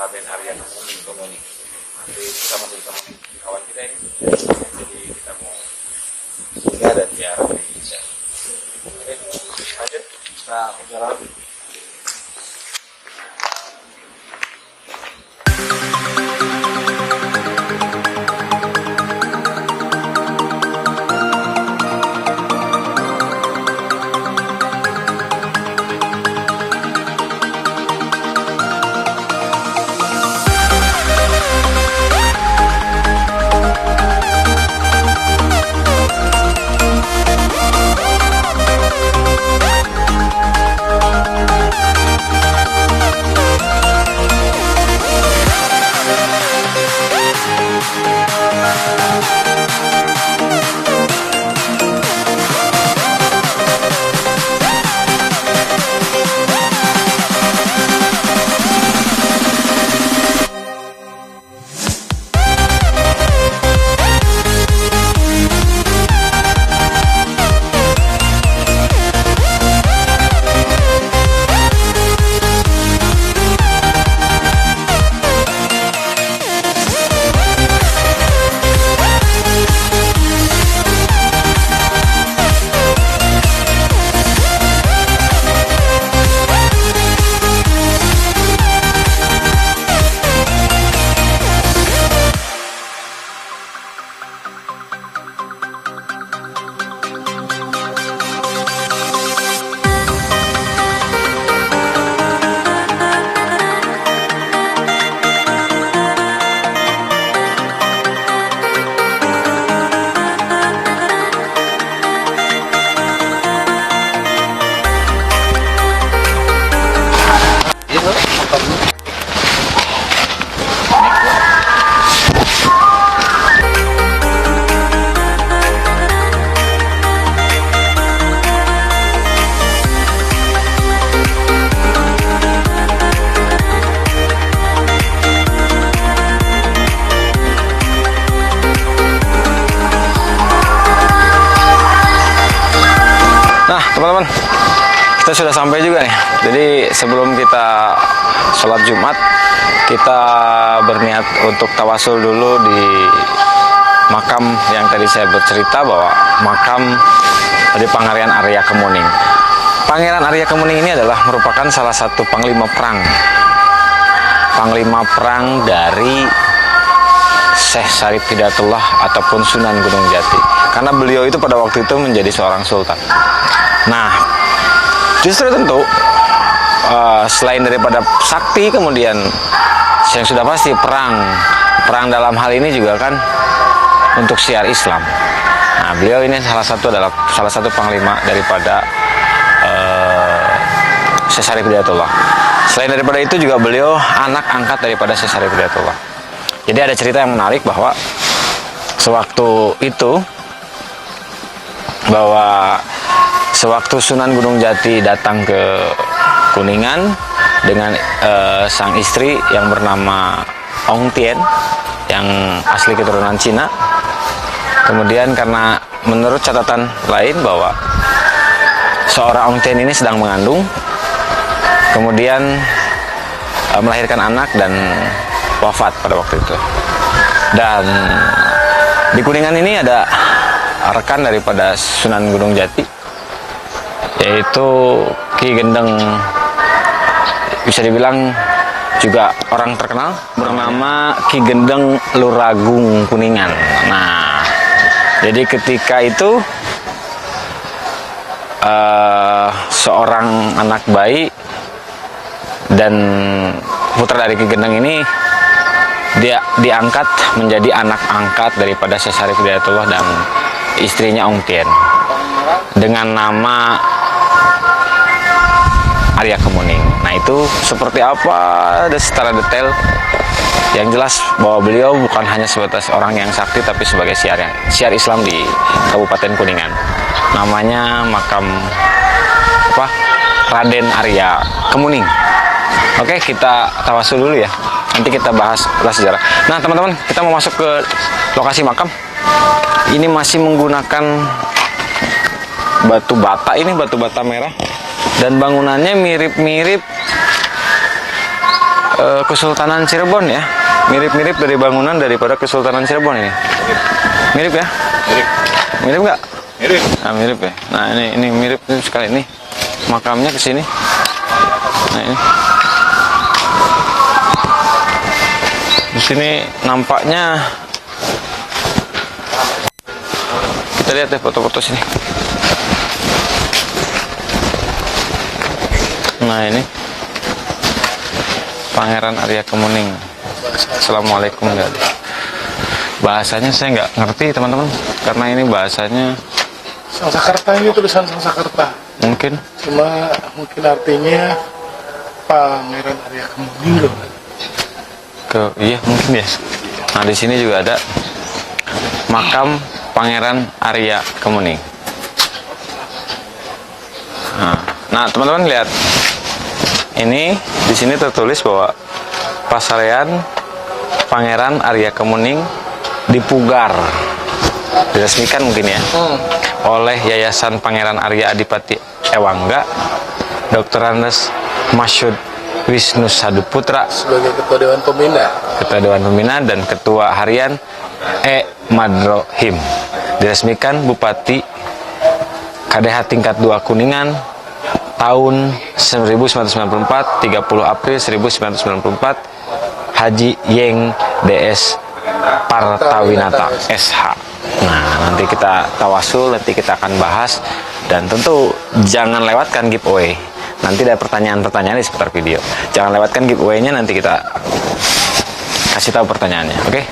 Raden Arya Kemuning. Nanti kita masih sama kawan kita ini, jadi kita mau singgah dan ziarah di sana. Oke, lanjut kita perjalanan. Nah teman-teman, kita sudah sampai juga nih. Jadi sebelum kita sholat Jumat, kita berniat untuk tawasul dulu di makam yang tadi saya bercerita, bahwa makam dari Pangeran Arya Kemuning. Pangeran Arya Kemuning ini adalah merupakan salah satu panglima perang dari Syekh Syarif Hidayatullah ataupun Sunan Gunung Jati. Karena beliau itu pada waktu itu menjadi seorang sultan. Nah, justru tentu selain daripada sakti, kemudian yang sudah pasti perang dalam hal ini juga kan untuk syiar Islam. Nah, beliau ini adalah salah satu panglima daripada Syekh Syarif Hidayatullah. Selain daripada itu juga beliau anak angkat daripada Syekh Syarif Hidayatullah. Jadi ada cerita yang menarik bahwa sewaktu Sunan Gunung Jati datang ke Kuningan dengan sang istri yang bernama Ong Tien yang asli keturunan Cina. Kemudian karena menurut catatan lain bahwa seorang Ong Tien ini sedang mengandung, kemudian melahirkan anak dan wafat pada waktu itu. Dan di Kuningan ini ada rekan daripada Sunan Gunung Jati, yaitu Ki Gendeng, bisa dibilang juga orang terkenal, bernama Ki Gendeng Luragung Kuningan. Nah, jadi ketika itu seorang anak bayi dan putra dari Ki Gendeng ini dia diangkat menjadi anak angkat daripada Syekh Syarif Hidayatullah dan istrinya Ong Tien dengan nama Arya Kemuning. Nah, itu seperti apa secara detail, yang jelas bahwa beliau bukan hanya sebatas orang yang sakti, tapi sebagai syiar Islam di Kabupaten Kuningan. Namanya makam Raden Arya Kemuning. Oke, kita tawasul dulu ya. Nanti kita bahas sejarah. Nah, teman-teman, kita mau masuk ke lokasi makam. Ini masih menggunakan batu bata, ini batu bata merah, dan bangunannya mirip-mirip Kesultanan Cirebon ya. Mirip-mirip dari bangunan daripada Kesultanan Cirebon ini. Mirip ya? Mirip. Mirip nggak? Mirip. Nah, mirip ya. Nah, ini mirip sekali nih. Makamnya ke sini. Nah, ini. Di sini nampaknya kita lihat deh foto-foto sini. Nah, ini Pangeran Arya Kemuning. Assalamualaikum. Bahasanya saya nggak ngerti teman-teman, karena ini bahasanya Sangsakerta, ini tulisan Sangsakerta. mungkin Cuma mungkin artinya Pangeran Arya Kemuning loh. iya mungkin ya. Nah, di sini juga ada makam Pangeran Arya Kemuning. Nah, teman-teman lihat. Ini di sini tertulis bahwa Pasarean Pangeran Arya Kemuning dipugar, diresmikan mungkin ya, oleh Yayasan Pangeran Arya Adipati Ewangga, Dr. Andes Masyud Wisnu Saduputra Sebagai Ketua Dewan Pembina. Ketua Dewan Pembina dan Ketua Harian Madrohim. Diresmikan Bupati KDH tingkat 2 Kuningan tahun 1994, 30 April 1994, Haji Yeng DS Partawinata SH. Nah, nanti kita tawasul, nanti kita akan bahas, dan tentu jangan lewatkan giveaway. Nanti ada pertanyaan-pertanyaan di seputar video. Jangan lewatkan giveaway-nya, nanti kita kasih tahu pertanyaannya, oke?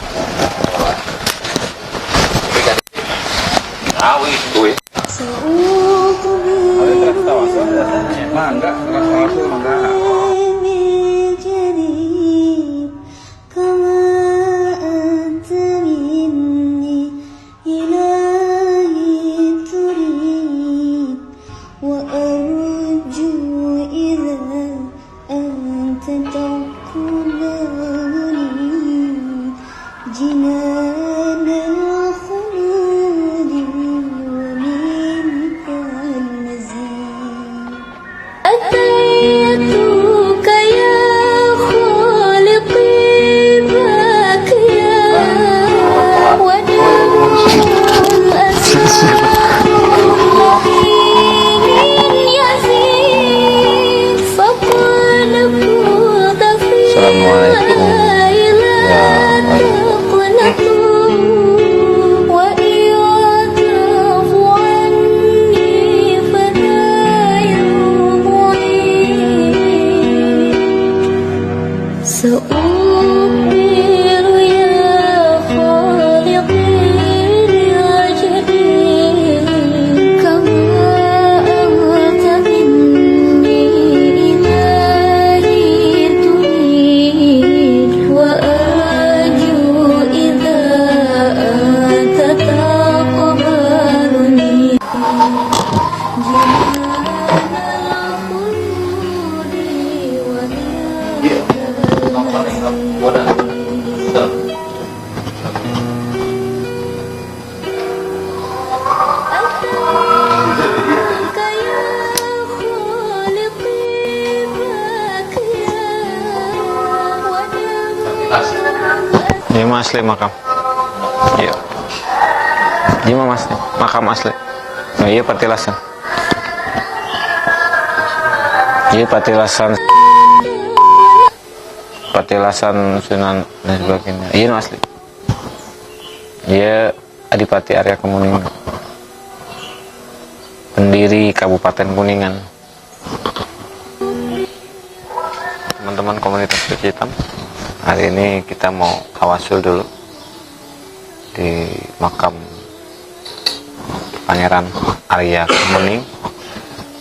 Ini mah asli makam. Iya. Ini mah makam asli. Nah, iya patilasan. Iya patilasan Sunan dan sebagainya. Iya asli. Iya Adipati Arya Kemuning, pendiri Kabupaten Kuningan. Teman-teman komunitas Peci Hitam, hari ini kita mau tawasul dulu di makam Pangeran Arya Kemuning.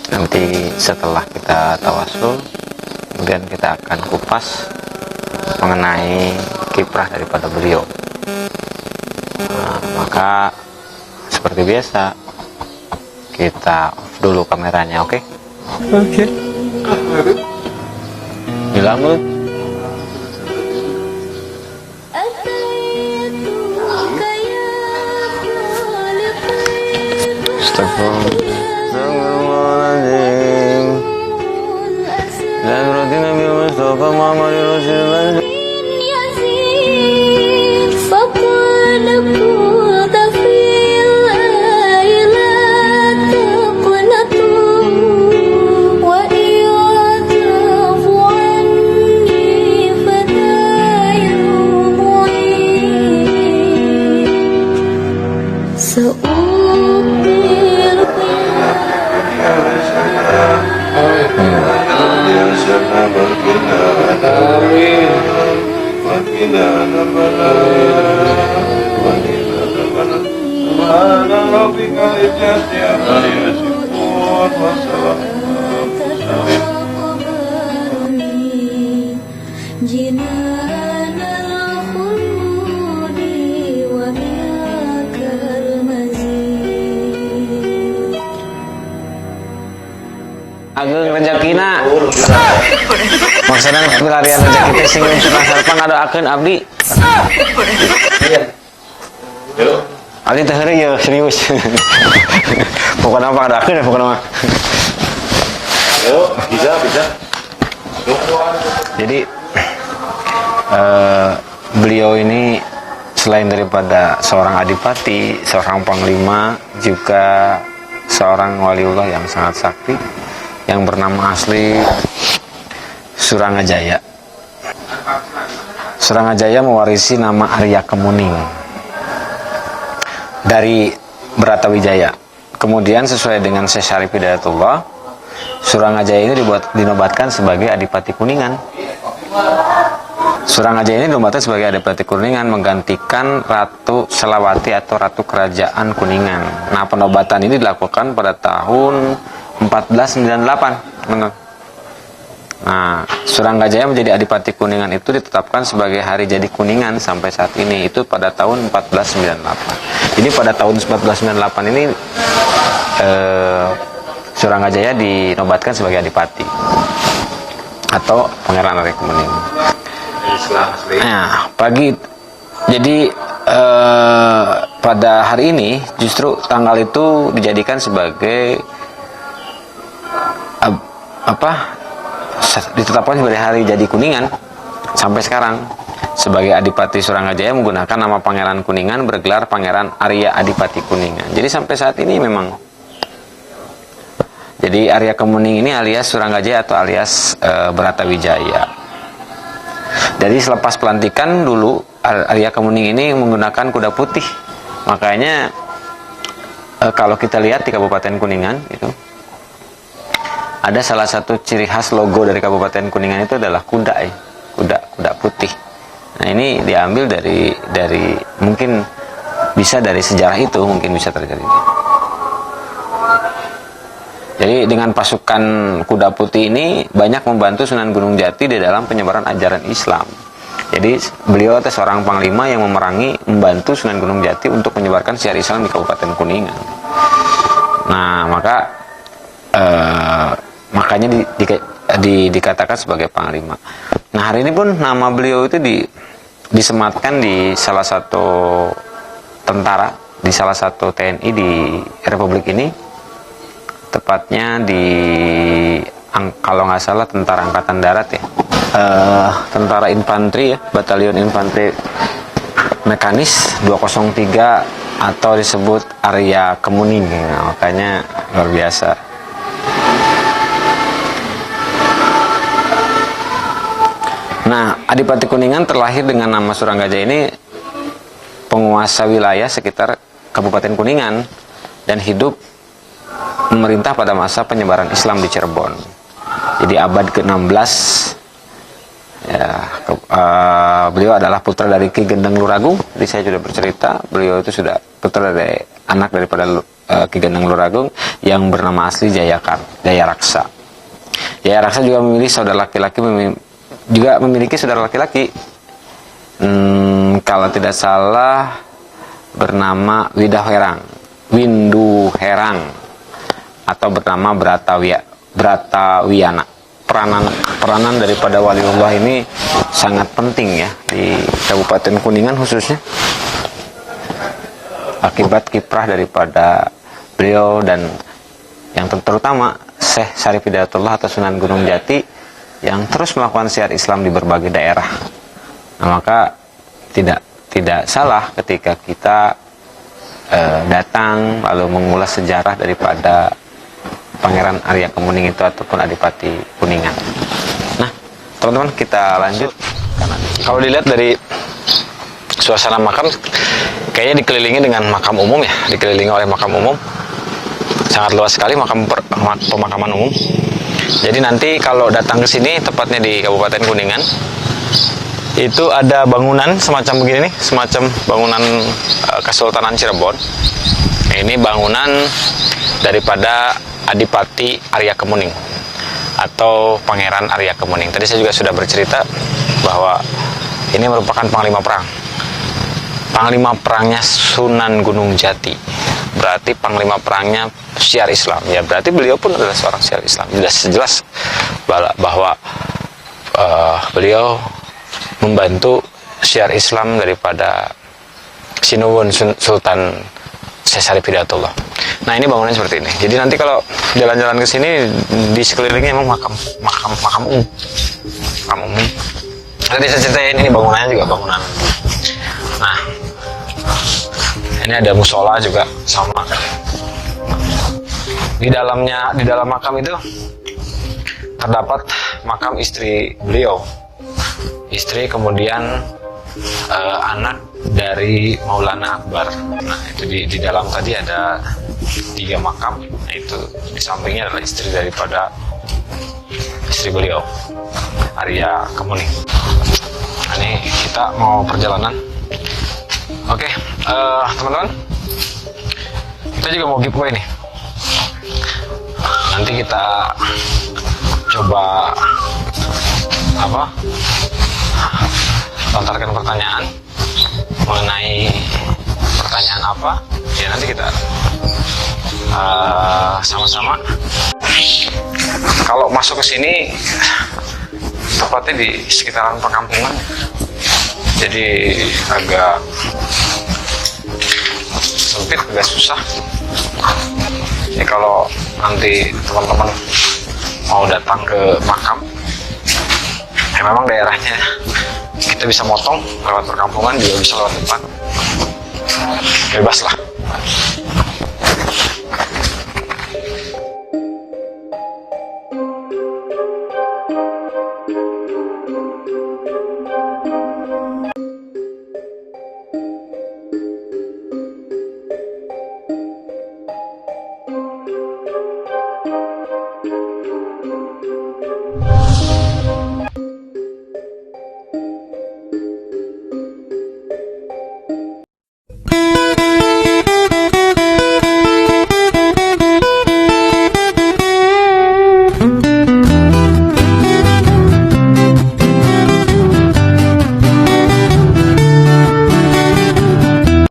Nanti setelah kita tawasul, kemudian kita akan kupas mengenai kiprah daripada beliau. Nah, maka seperti biasa kita off dulu kameranya, oke? Oke. Hilang lu. Astagfirullahaladzim. Dan Mustafa Muhammad Rasulullah. Ageng rezekina. Maksudna pelarian rezeki teh sing cenah sareng ngadoakeun abdi. Abdi teh heureuy ya serius. Pokona mah ngadoakeun pokona mah. Yo, bisa. Jadi beliau ini selain daripada seorang adipati, seorang panglima, juga seorang waliullah yang sangat sakti yang bernama asli Surangajaya. Surangajaya mewarisi nama Arya Kemuning dari Bratawijaya. Kemudian sesuai dengan Syekh Syarif Hidayatullah, Surangajaya ini dinobatkan sebagai Adipati Kuningan. Surangajaya ini dinobatkan sebagai Adipati Kuningan menggantikan Ratu Selawati atau Ratu Kerajaan Kuningan. Nah, penobatan ini dilakukan pada tahun 1498. Nah, Surangajaya menjadi Adipati Kuningan itu ditetapkan sebagai hari jadi Kuningan sampai saat ini, itu pada tahun 1498. Jadi pada tahun 1498 ini Surangajaya dinobatkan sebagai Adipati atau Pangeran Arya Kemuning. Nah, jadi pada hari ini justru tanggal itu dijadikan sebagai ditetapkan sebagai hari jadi Kuningan sampai sekarang. Sebagai Adipati Surangajaya menggunakan nama Pangeran Kuningan bergelar Pangeran Arya Adipati Kuningan. Jadi sampai saat ini memang jadi Arya Kemuning ini alias Surangajaya atau alias Bratawijaya. Jadi selepas pelantikan dulu Arya Kemuning ini menggunakan kuda putih. Makanya kalau kita lihat di Kabupaten Kuningan itu ada salah satu ciri khas logo dari Kabupaten Kuningan itu adalah kuda putih. Nah, ini diambil dari mungkin bisa dari sejarah itu mungkin bisa terjadi. Jadi dengan pasukan kuda putih ini banyak membantu Sunan Gunung Jati di dalam penyebaran ajaran Islam. Jadi beliau adalah seorang panglima yang membantu Sunan Gunung Jati untuk menyebarkan syiar Islam di Kabupaten Kuningan. Nah, makanya dikatakan sebagai panglima. Nah, hari ini pun nama beliau itu disematkan di salah satu tentara, di salah satu TNI di Republik ini, tepatnya kalau nggak salah Tentara Angkatan Darat ya, Tentara Infanteri ya, Batalion Infanteri Mekanis 203 atau disebut Arya Kemuning. Nah, makanya luar biasa. Nah, Adipati Kuningan terlahir dengan nama Surangajaya ini penguasa wilayah sekitar Kabupaten Kuningan dan hidup memerintah pada masa penyebaran Islam di Cirebon. Jadi abad ke-16 ya, beliau adalah putra dari Ki Gendeng Luragung. Jadi saya sudah bercerita, beliau itu sudah putra dari anak daripada Ki Gendeng Luragung yang bernama asli Jaya Raksa. Jaya Raksa juga memiliki saudara laki-laki, kalau tidak salah bernama Windu Herang atau bernama Bratawiyana. Peranan daripada waliullah ini sangat penting ya di Kabupaten Kuningan khususnya, akibat kiprah daripada beliau dan yang terutama Syekh Syarif Hidayatullah atau Sunan Gunung Jati yang terus melakukan syiar Islam di berbagai daerah. Nah, maka tidak salah ketika kita datang lalu mengulas sejarah daripada Pangeran Arya Kemuning itu ataupun Adipati Kuningan. Nah, teman-teman, kita lanjut. Kalau dilihat dari suasana makam, kayaknya dikelilingi dengan makam umum ya, dikelilingi oleh makam umum. Sangat luas sekali pemakaman umum. Jadi nanti kalau datang ke sini, tepatnya di Kabupaten Kuningan, itu ada bangunan semacam begini nih, semacam bangunan Kesultanan Cirebon. Ini bangunan daripada Adipati Arya Kemuning atau Pangeran Arya Kemuning. Tadi saya juga sudah bercerita bahwa ini merupakan panglima perang. Panglima perangnya Sunan Gunung Jati. Berarti panglima perangnya syiar Islam. Ya, berarti beliau pun adalah seorang syiar Islam. Jelas bahwa beliau membantu syiar Islam daripada Sinuwun Sultan Syahsarif Hidayatullah. Nah, ini bangunan seperti ini. Jadi nanti kalau jalan-jalan ke sini di sekelilingnya emang makam umum. Makam umum. Tadi saya ceritain ini bangunannya juga bangunan. Nah, ini ada musola juga sama. Di dalam makam itu terdapat makam istri beliau. Istri kemudian anak dari Maulana Akbar. Nah, itu di dalam tadi ada 3 makam. Nah, itu di sampingnya adalah istri daripada istri beliau, Arya Kemuning. Nah, ini kita mau perjalanan. Oke, teman-teman, kita juga mau giveaway nih. Nanti kita coba lontarkan pertanyaan mengenai pertanyaan apa ya, nanti kita sama-sama. Kalau masuk ke sini tepatnya di sekitaran perkampungan, jadi agak sempit, agak susah. Jadi kalau nanti teman-teman mau datang ke makam, ya memang daerahnya kita bisa motong lewat perkampungan, juga bisa lewat depan, bebas lah.